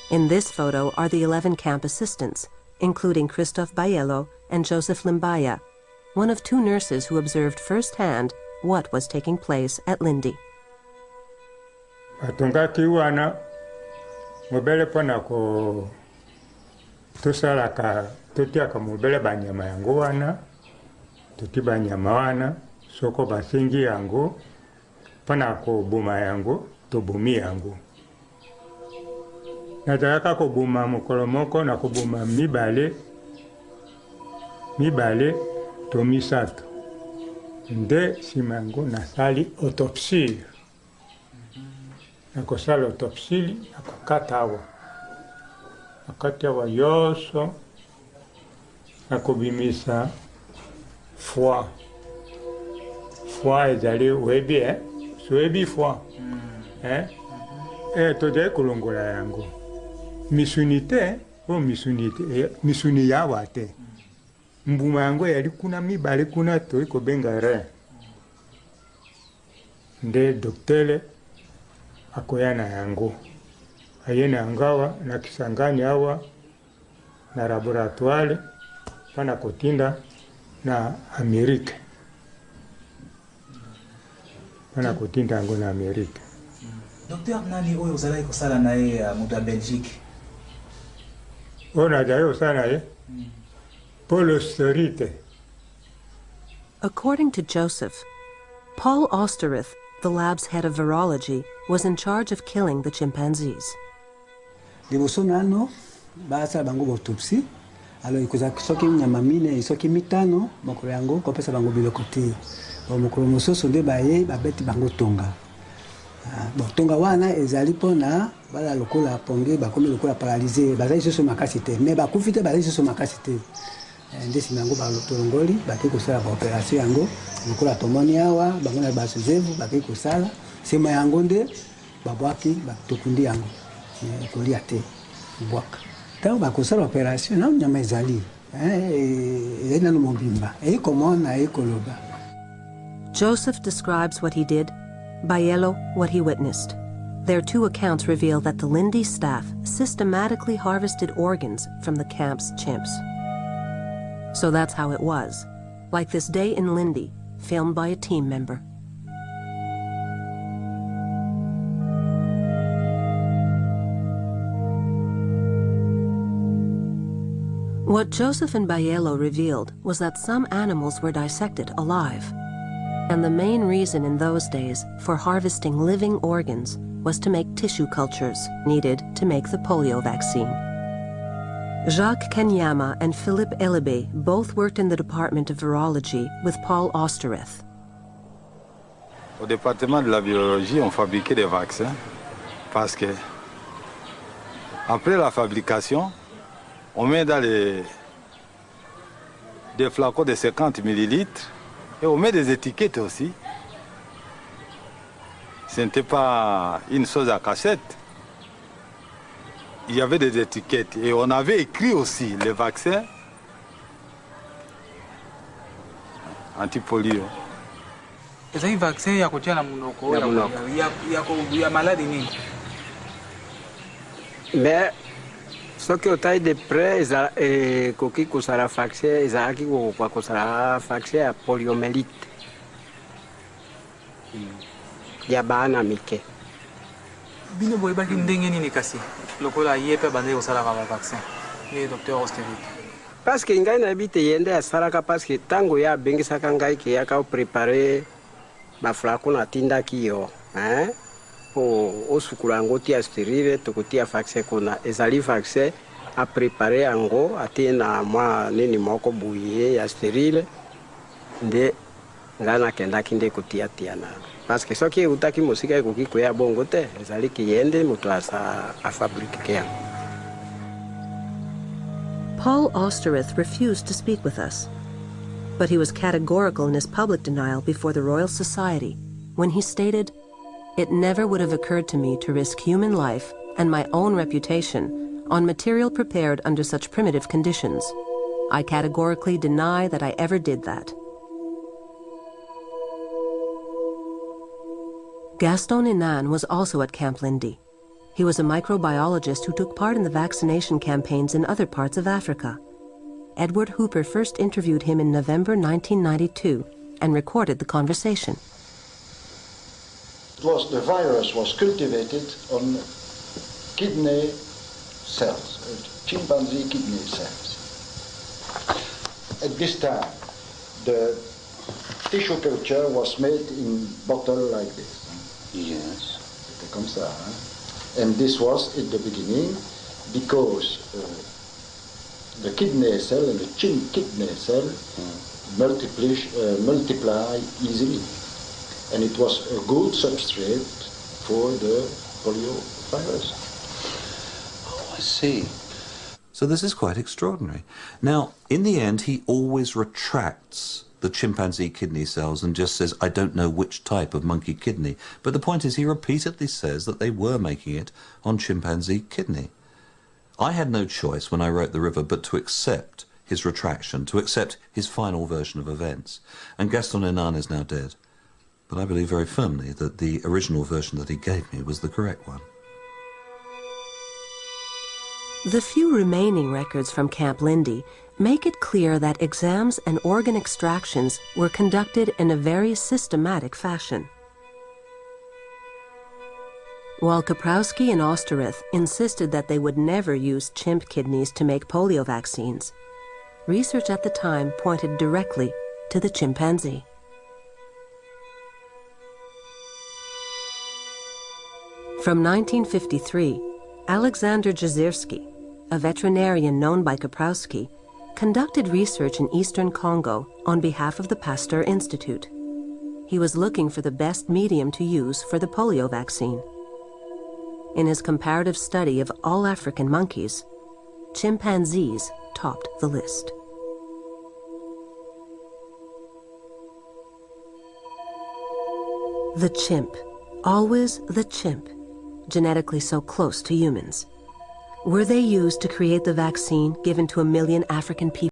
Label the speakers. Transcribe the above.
Speaker 1: In this photo are the 11 camp assistants, including Christophe Bayello and Joseph Limbaya, one of 2 nurses who observed firsthand what was taking place at Lindi.
Speaker 2: Batungaki wana mobele pona ko tusalaka tutiaka mobele banyama yango wana tuti banyama wana soko basingi yango pona ko buma yango to bumi yango nataka ko buma mokolo moko na ko buma mibale to misato nde simango nasali autopsie nakosala autopsie nakokata awa nakati awa yoso nakobimisa foie ezali oyebi soyebi foie tozali kolongola yango misuni te o misuni yawa te mbuma yango yali kuna mibale kuna toyi kobenga rein nde doktere akoya na yango aye na yango awa na Kisangani awa na laboratoire pana kotinda na Amerika pana kotinda yango na Amerika.
Speaker 3: Docteur nani oyo ozalaki kosala na ye muda Belgique?
Speaker 2: Oyo nazali kosala na ye Paul Osterite.
Speaker 1: According to Joseph, Paul Osterith, the lab's head of virology, was in charge of killing the chimpanzees.
Speaker 4: Liboso nano basala bango autopsie alors ikoza soki nyama mine soki mitano mokolo yango kopesa bango biloko te mokolo mosusu nde baye babeti bango tonga tonga wana ezali mpona bala lokola ponge bakomi lokola paralysé bazali susu makasi te mais bakufi te bazali susu makasi te nde nsima yango balotolongoli bake kosala baopération yango lokola tomoni awa bango na basozevu bake kosala nsima yango nde babwaki tokundi yango kolia te bwaka ntango bakosala opération na nyama ezali nano mobimba eyikomona eyikoloba.
Speaker 1: Joseph describes what he did, Bayello what he witnessed. Their 2 accounts reveal that the Lindi staff systematically harvested organs from the camp's chimps. So that's how it was, like this day in Lindi, filmed by a team member. What Joseph and Bayello revealed was that some animals were dissected alive. And the main reason in those days for harvesting living organs was to make tissue cultures needed to make the polio vaccine. Jacques Kanyama and Philippe Elebe both worked in the Department of Virology with Paul Osterith.
Speaker 5: Au département de la virologie, on fabriquait des vaccins parce que après la fabrication, on met dans des flacons de 50 millilitres et on met des étiquettes aussi. Ce n'était pas une chose à cachette. Il y avait des étiquettes et on avait écrit aussi les vaccins anti-polio.
Speaker 3: Eza hii vaccin ya kutia na munoko ya maladi nini?
Speaker 6: Mais soki otai de près koki kosala vaccin ezalaki kokoka kosala vaccin ya poliomyélite ya bana mike.
Speaker 3: Bino boyebaki ndenge nini kasi lokola ye pe bande kosalaka ba vaccin ye docteur Osterith?
Speaker 6: Parce que ngai nayebi te yende asalaka parce que ntango ye abengisaka ngai ke yaka oprépare baflako natindaki yo po osukula yango tia stérile tokotia vaccin kuna ezali vaccin aprépare yango atie na mwa nini moko buye ya stérile nde ngai nakendaki nde kotiatia na parce que soki eutaki mosika ekoki koya bongo te ezali kiyende moto afabrike yango.
Speaker 1: Paul Osterith refused to speak with us, but he was categorical in his public denial before the Royal Society when he stated, "It never would have occurred to me to risk human life and my own reputation on material prepared under such primitive conditions. I categorically deny that I ever did that." Gaston Inan was also at Camp Lindi. He was a microbiologist who took part in the vaccination campaigns in other parts of Africa. Edward Hooper first interviewed him in November 1992 and recorded the conversation.
Speaker 7: The virus was cultivated on kidney cells, chimpanzee kidney cells. At this time, the tissue culture was made in bottle like this.
Speaker 8: Yes.
Speaker 7: Comme ça. And this was at the beginning because the kidney cell and the kidney cell multiply easily. And it was a good substrate for the polio virus.
Speaker 8: Oh, I see. So this is quite extraordinary. Now, in the end, he always retracts the chimpanzee kidney cells and just says, I don't know which type of monkey kidney. But the point is, he repeatedly says that they were making it on chimpanzee kidney. I had no choice when I wrote The River but to accept his retraction, to accept his final version of events. And Gaston Henin is now dead. But I believe very firmly that the original version that he gave me was the correct one.
Speaker 1: The few remaining records from Camp Lindi make it clear that exams and organ extractions were conducted in a very systematic fashion. While Kaprowski and Osterrith insisted that they would never use chimp kidneys to make polio vaccines, research at the time pointed directly to the chimpanzee. From 1953, Alexander Jezierski, a veterinarian known by Kaprowski, conducted research in eastern Congo on behalf of the Pasteur Institute. He was looking for the best medium to use for the polio vaccine. In his comparative study of all African monkeys, chimpanzees topped the list. The chimp, always the chimp, genetically so close to humans. Were they used to create the vaccine given to 1 million African people?